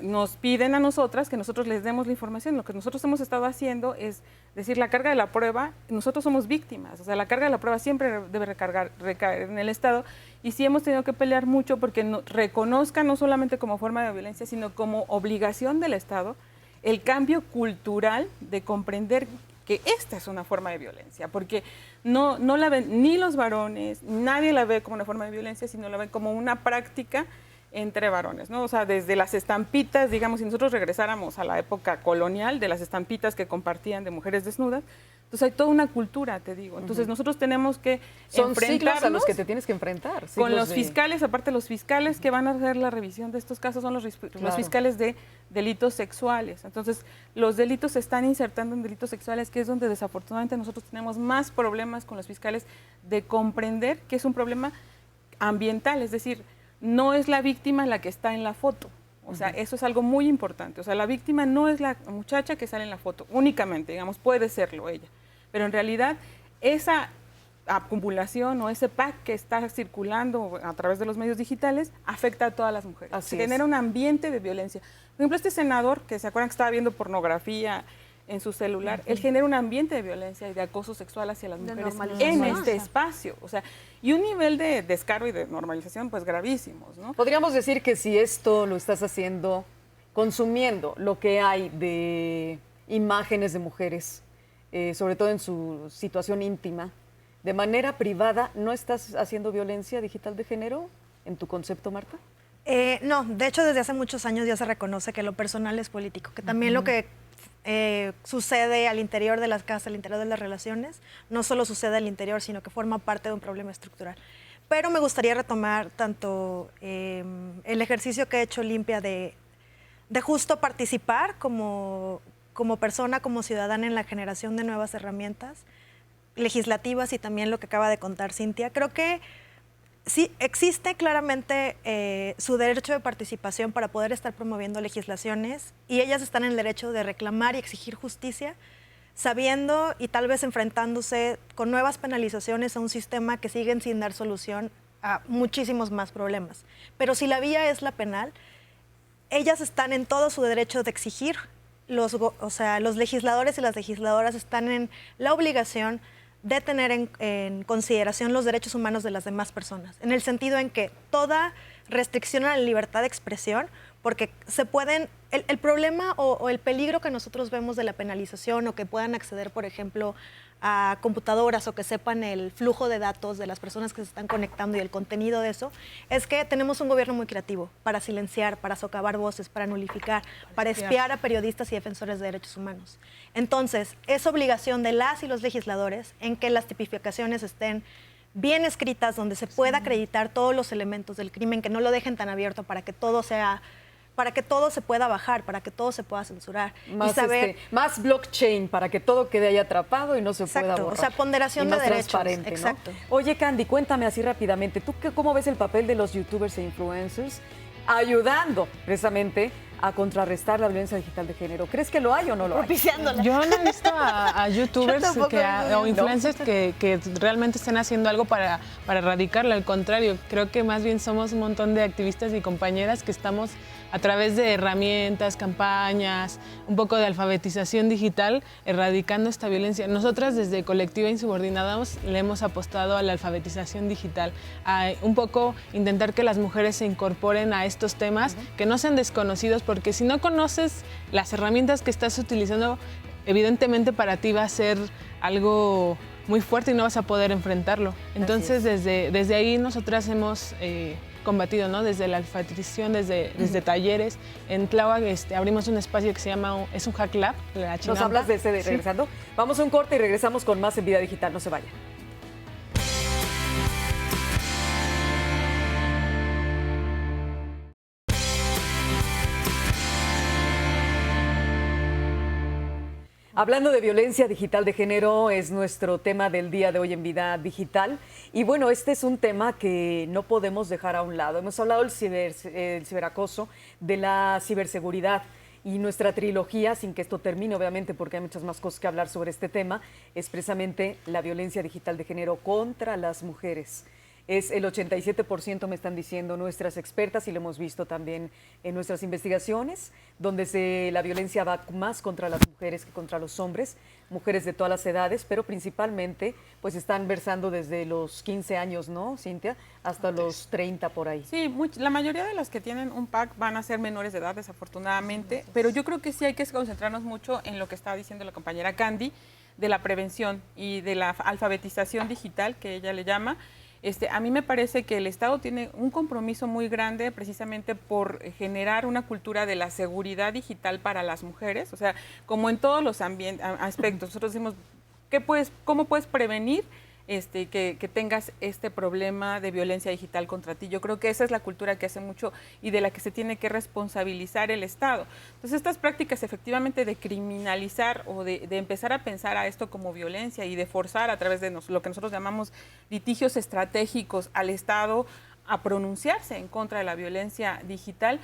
nos piden a nosotras que nosotros les demos la información. Lo que nosotros hemos estado haciendo es decir, la carga de la prueba, nosotros somos víctimas. O sea, la carga de la prueba siempre debe recaer en el Estado. Y sí hemos tenido que pelear mucho porque reconozca no solamente como forma de violencia, sino como obligación del Estado el cambio cultural de comprender que esta es una forma de violencia, porque no la ven ni los varones, nadie la ve como una forma de violencia, sino la ven como una práctica entre varones, ¿no? O sea, desde las estampitas, digamos, si nosotros regresáramos a la época colonial, de las estampitas que compartían de mujeres desnudas, entonces hay toda una cultura, te digo. Entonces nosotros tenemos que enfrentarnos a los que te tienes que enfrentar. Con los fiscales, aparte los fiscales que van a hacer la revisión de estos casos son los fiscales de delitos sexuales. Entonces los delitos se están insertando en delitos sexuales, que es donde desafortunadamente nosotros tenemos más problemas con los fiscales de comprender que es un problema ambiental, es decir, no es la víctima la que está en la foto. O sea, eso es algo muy importante. O sea, la víctima no es la muchacha que sale en la foto, únicamente, digamos, puede serlo ella. Pero en realidad, esa acumulación o ese pack que está circulando a través de los medios digitales afecta a todas las mujeres. Se genera un ambiente de violencia. Por ejemplo, este senador, que se acuerdan que estaba viendo pornografía en su celular, él genera un ambiente de violencia y de acoso sexual hacia las mujeres en este espacio. O sea, y un nivel de descaro y de normalización, pues gravísimos, ¿no? Podríamos decir que si esto lo estás haciendo, consumiendo lo que hay de imágenes de mujeres, sobre todo en su situación íntima, de manera privada, ¿no estás haciendo violencia digital de género en tu concepto, Marta? No, de hecho desde hace muchos años ya se reconoce que lo personal es político, que también lo que sucede al interior de las casas, al interior de las relaciones, no solo sucede al interior, sino que forma parte de un problema estructural. Pero me gustaría retomar tanto el ejercicio que ha hecho Limpia de justo participar como persona, como ciudadana en la generación de nuevas herramientas legislativas y también lo que acaba de contar Cintia. Creo que sí, existe claramente su derecho de participación para poder estar promoviendo legislaciones y ellas están en el derecho de reclamar y exigir justicia, sabiendo y tal vez enfrentándose con nuevas penalizaciones a un sistema que siguen sin dar solución a muchísimos más problemas. Pero si la vía es la penal, ellas están en todo su derecho de exigir, los legisladores y las legisladoras están en la obligación de tener en consideración los derechos humanos de las demás personas, en el sentido en que toda restricción a la libertad de expresión, porque se pueden, el problema o el peligro que nosotros vemos de la penalización o que puedan acceder, por ejemplo, a computadoras o que sepan el flujo de datos de las personas que se están conectando y el contenido de eso, es que tenemos un gobierno muy creativo para silenciar, para socavar voces, para nulificar, para espiar a periodistas y defensores de derechos humanos. Entonces, es obligación de las y los legisladores en que las tipificaciones estén bien escritas, donde se pueda acreditar todos los elementos del crimen, que no lo dejen tan abierto para que todo se pueda bajar, para que todo se pueda censurar. Más, y saber, más blockchain para que todo quede ahí atrapado y no se pueda borrar. O sea, ponderación de derechos. Transparente, exacto. ¿no? Oye, Candy, cuéntame así rápidamente, ¿tú cómo ves el papel de los youtubers e influencers ayudando precisamente a contrarrestar la violencia digital de género? ¿Crees que lo hay o no lo hay? Yo no he visto a youtubers o influencers que realmente estén haciendo algo para erradicarla. Al contrario, creo que más bien somos un montón de activistas y compañeras que estamos a través de herramientas, campañas, un poco de alfabetización digital, erradicando esta violencia. Nosotras desde Colectiva Insubordinadas le hemos apostado a la alfabetización digital, a un poco intentar que las mujeres se incorporen a estos temas, que no sean desconocidos, porque si no conoces las herramientas que estás utilizando, evidentemente para ti va a ser algo muy fuerte y no vas a poder enfrentarlo. Entonces desde ahí nosotras hemos combatido, ¿no? Desde la alfabetización, desde talleres. En Tláhuac abrimos un espacio que se llama, es un hack lab. ¿Nos hablas de ese regresando? Sí. Vamos a un corte y regresamos con más en Vida Digital, no se vayan. Hablando de violencia digital de género, es nuestro tema del día de hoy en Vida Digital. Y bueno, este es un tema que no podemos dejar a un lado. Hemos hablado del ciberacoso, de la ciberseguridad. Y nuestra trilogía, sin que esto termine, obviamente, porque hay muchas más cosas que hablar sobre este tema, es precisamente la violencia digital de género contra las mujeres. Es el 87%, me están diciendo nuestras expertas, y lo hemos visto también en nuestras investigaciones, donde la violencia va más contra las mujeres que contra los hombres, mujeres de todas las edades, pero principalmente pues están versando desde los 15 años, ¿no, Cintia? Hasta los 30 por ahí. Sí, la mayoría de las que tienen un PAC van a ser menores de edad, desafortunadamente, pero yo creo que sí hay que concentrarnos mucho en lo que estaba diciendo la compañera Candy, de la prevención y de la alfabetización digital, que ella le llama. A mí me parece que el Estado tiene un compromiso muy grande precisamente por generar una cultura de la seguridad digital para las mujeres, o sea, como en todos los aspectos. Nosotros decimos, ¿cómo puedes prevenir que tengas este problema de violencia digital contra ti? Yo creo que esa es la cultura que hace mucho y de la que se tiene que responsabilizar el Estado. Entonces, estas prácticas efectivamente de criminalizar o de empezar a pensar a esto como violencia y de forzar a través de lo que nosotros llamamos litigios estratégicos al Estado a pronunciarse en contra de la violencia digital,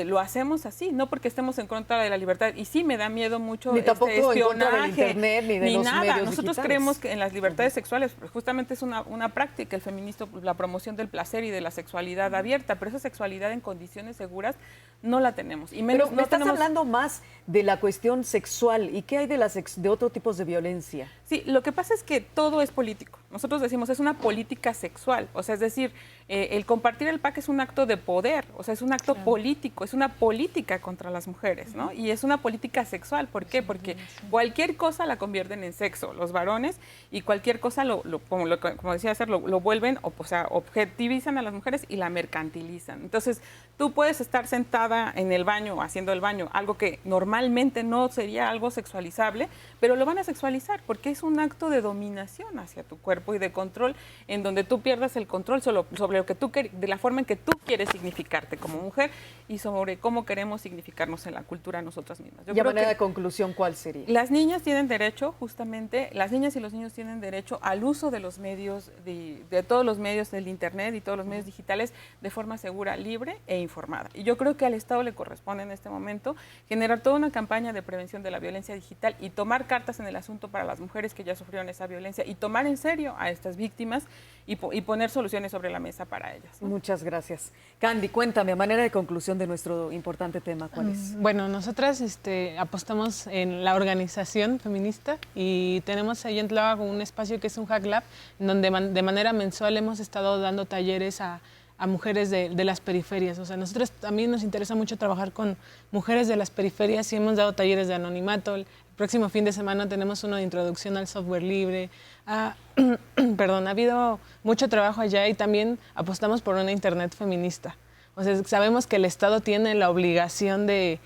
lo hacemos así, no porque estemos en contra de la libertad. Y sí, me da miedo mucho ni tampoco espionaje, en contra del internet, ni de los nada. medios Nosotros digitales. creemos que en las libertades sexuales justamente es una práctica, el feminismo, la promoción del placer y de la sexualidad abierta, pero esa sexualidad en condiciones seguras no la tenemos. Y menos, pero me estás hablando más de la cuestión sexual. ¿Y qué hay de otro tipos de violencia? Sí, lo que pasa es que todo es político. Nosotros decimos, es una política sexual. O sea, es decir, el compartir el pack es un acto de poder, o sea, es un acto político, es una política contra las mujeres, ¿no? Y es una política sexual. ¿Por qué? Porque cualquier cosa la convierten en sexo, los varones, y cualquier cosa, como decía Esther, lo vuelven, o sea, objetivizan a las mujeres y la mercantilizan. Entonces, tú puedes estar sentada en el baño, haciendo el baño, algo que normalmente no sería algo sexualizable, pero lo van a sexualizar porque es un acto de dominación hacia tu cuerpo y de control, en donde tú pierdas el control sobre lo que de la forma en que tú quieres significarte como mujer y sobre cómo queremos significarnos en la cultura nosotras mismas. Y a manera de conclusión, ¿cuál sería? Las niñas tienen derecho, justamente, las niñas y los niños tienen derecho al uso de los medios, de todos los medios del Internet y todos los medios digitales de forma segura, libre e informada. Y yo creo que al Estado le corresponde en este momento generar toda una campaña de prevención de la violencia digital y tomar cartas en el asunto para las mujeres que ya sufrieron esa violencia y tomar en serio a estas víctimas y poner soluciones sobre la mesa para ellas, ¿no? Muchas gracias. Candy, cuéntame, a manera de conclusión de nuestro importante tema, ¿cuál es? Bueno, nosotras apostamos en la organización feminista y tenemos ahí en Tláhuac un espacio que es un Hack Lab, donde de manera mensual hemos estado dando talleres a mujeres de las periferias. O sea, nosotros también nos interesa mucho trabajar con mujeres de las periferias y hemos dado talleres de anonimato. El próximo fin de semana tenemos uno de introducción al software libre. Perdón, ha habido mucho trabajo allá y también apostamos por una internet feminista. O sea, sabemos que el Estado tiene la obligación de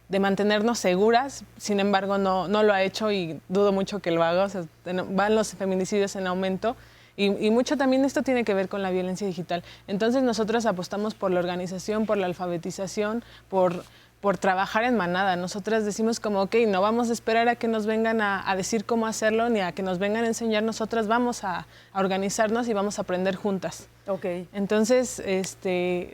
mantenernos seguras, sin embargo no lo ha hecho y dudo mucho que lo haga. O sea, van los feminicidios en aumento. Y mucho también esto tiene que ver con la violencia digital. Entonces nosotros apostamos por la organización, por la alfabetización, por trabajar en manada. Nosotras decimos como, ok, no vamos a esperar a que nos vengan a decir cómo hacerlo, ni a que nos vengan a enseñar. Nosotras vamos a organizarnos y vamos a aprender juntas. Okay. Entonces,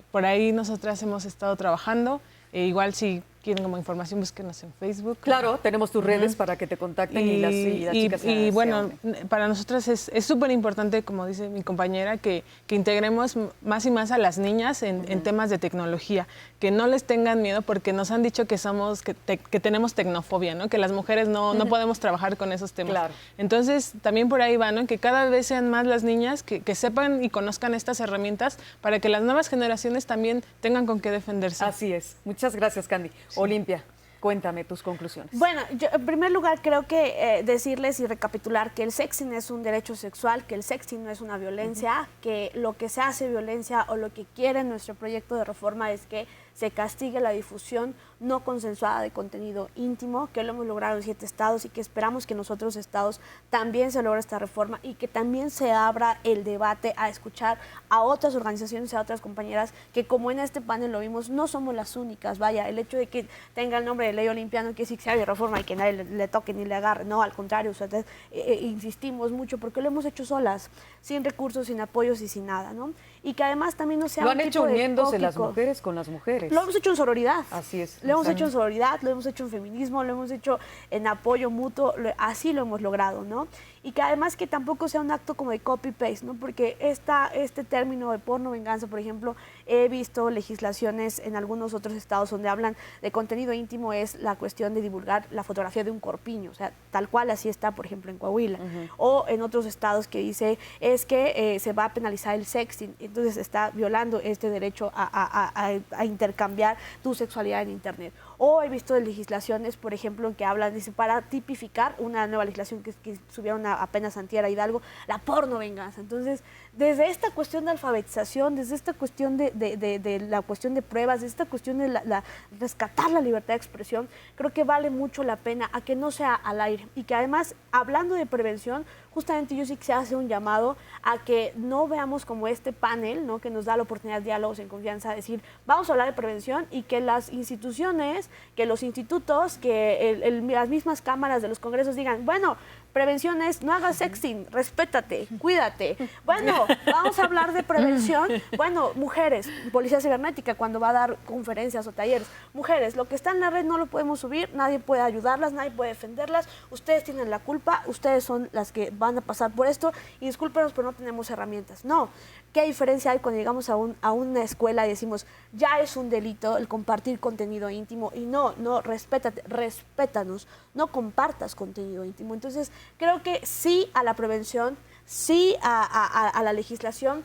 por ahí nosotras hemos estado trabajando. Igual si quieren como información, búsquenos en Facebook. Claro, tenemos tus redes para que te contacten y las chicas y bueno, para nosotras es súper importante, como dice mi compañera, que integremos más y más a las niñas en temas de tecnología, que no les tengan miedo porque nos han dicho que tenemos tecnofobia, ¿no? Que las mujeres no podemos trabajar con esos temas. Claro. Entonces, también por ahí va, ¿no? Que cada vez sean más las niñas que sepan y conozcan estas herramientas para que las nuevas generaciones también tengan con qué defenderse. Así es. Muchas gracias, Candy. Sí. Olimpia, cuéntame tus conclusiones. Bueno, yo en primer lugar creo que decirles y recapitular que el sexting es un derecho sexual, que el sexting no es una violencia, que lo que se hace violencia o lo que quiere nuestro proyecto de reforma es que se castigue la difusión no consensuada de contenido íntimo, que lo hemos logrado en 7 estados y que esperamos que en los otros estados también se logre esta reforma y que también se abra el debate a escuchar a otras organizaciones, a otras compañeras que, como en este panel lo vimos, no somos las únicas. Vaya, el hecho de que tenga el nombre de ley Olimpia no quiere decir que sea reforma y que nadie le toque ni le agarre, no, al contrario, o sea, insistimos mucho porque lo hemos hecho solas, sin recursos, sin apoyos y sin nada, ¿no? Y que además también no sea lo han hecho uniéndose las mujeres con las mujeres. mujeres. Lo hemos hecho en sororidad. Así es. Lo hemos exacto. hecho en sororidad, lo hemos hecho en feminismo, lo hemos hecho en apoyo mutuo, así lo hemos logrado, ¿no? Y que además que tampoco sea un acto como de copy-paste, ¿no? Porque este término de porno venganza, por ejemplo, he visto legislaciones en algunos otros estados donde hablan de contenido íntimo, es la cuestión de divulgar la fotografía de un corpiño, o sea, tal cual así está, por ejemplo, en Coahuila. O en otros estados que dice es que se va a penalizar el sexting, entonces está violando este derecho a intercambiar tu sexualidad en Internet. O he visto legislaciones, por ejemplo, en que hablan, dice, para tipificar una nueva legislación que subieron apenas antier a Hidalgo, la porno venganza. Entonces, desde esta cuestión de alfabetización, desde esta cuestión de la cuestión de pruebas, desde esta cuestión de rescatar la libertad de expresión, creo que vale mucho la pena a que no sea al aire. Y que además, hablando de prevención, justamente yo sí quisiera hacer un llamado a que no veamos como este panel, ¿no? Que nos da la oportunidad de diálogos en confianza, decir, vamos a hablar de prevención y que las instituciones, que los institutos, que las mismas cámaras de los congresos digan, bueno, prevención es, no hagas sexting, respétate, cuídate. Bueno, vamos a hablar de prevención. Bueno, mujeres, policía cibernética, cuando va a dar conferencias o talleres. Mujeres, lo que está en la red no lo podemos subir, nadie puede ayudarlas, nadie puede defenderlas. Ustedes tienen la culpa, ustedes son las que van a pasar por esto y discúlpenos, pero no tenemos herramientas. No. ¿Qué diferencia hay cuando llegamos a una escuela y decimos, ya es un delito el compartir contenido íntimo? Y no, respétanos, no compartas contenido íntimo. Entonces, creo que sí a la prevención, sí a la legislación,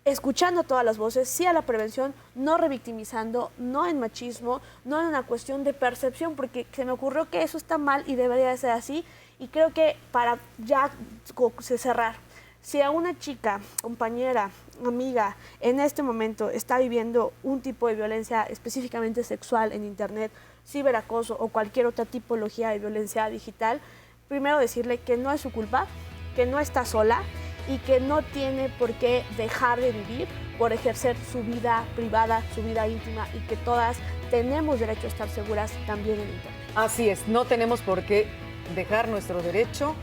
escuchando todas las voces, sí a la prevención, no revictimizando, no en machismo, no en una cuestión de percepción, porque se me ocurrió que eso está mal y debería de ser así. Y creo que para ya cerrar, si a una chica, compañera, amiga, en este momento está viviendo un tipo de violencia específicamente sexual en Internet, ciberacoso o cualquier otra tipología de violencia digital, primero decirle que no es su culpa, que no está sola y que no tiene por qué dejar de vivir por ejercer su vida privada, su vida íntima, y que todas tenemos derecho a estar seguras también en Internet. Así es, no tenemos por qué dejar nuestro derecho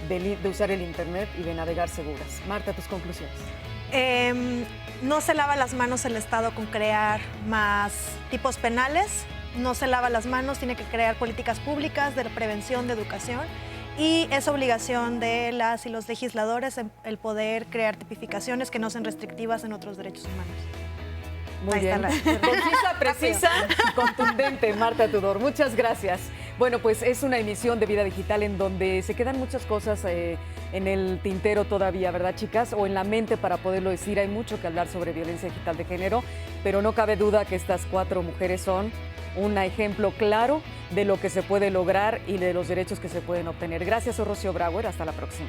de usar el Internet y de navegar seguras. Marta, tus conclusiones. No se lava las manos el Estado con crear más tipos penales, no se lava las manos, tiene que crear políticas públicas de prevención, de educación, y es obligación de las y los legisladores el poder crear tipificaciones que no sean restrictivas en otros derechos humanos. Muy bien. Concisa, precisa y contundente, Marta Tudor. Muchas gracias. Bueno, pues es una emisión de Vida Digital en donde se quedan muchas cosas en el tintero todavía, ¿verdad, chicas? O en la mente para poderlo decir. Hay mucho que hablar sobre violencia digital de género, pero no cabe duda que estas 4 mujeres son un ejemplo claro de lo que se puede lograr y de los derechos que se pueden obtener. Gracias, Rocío Brauer. Hasta la próxima.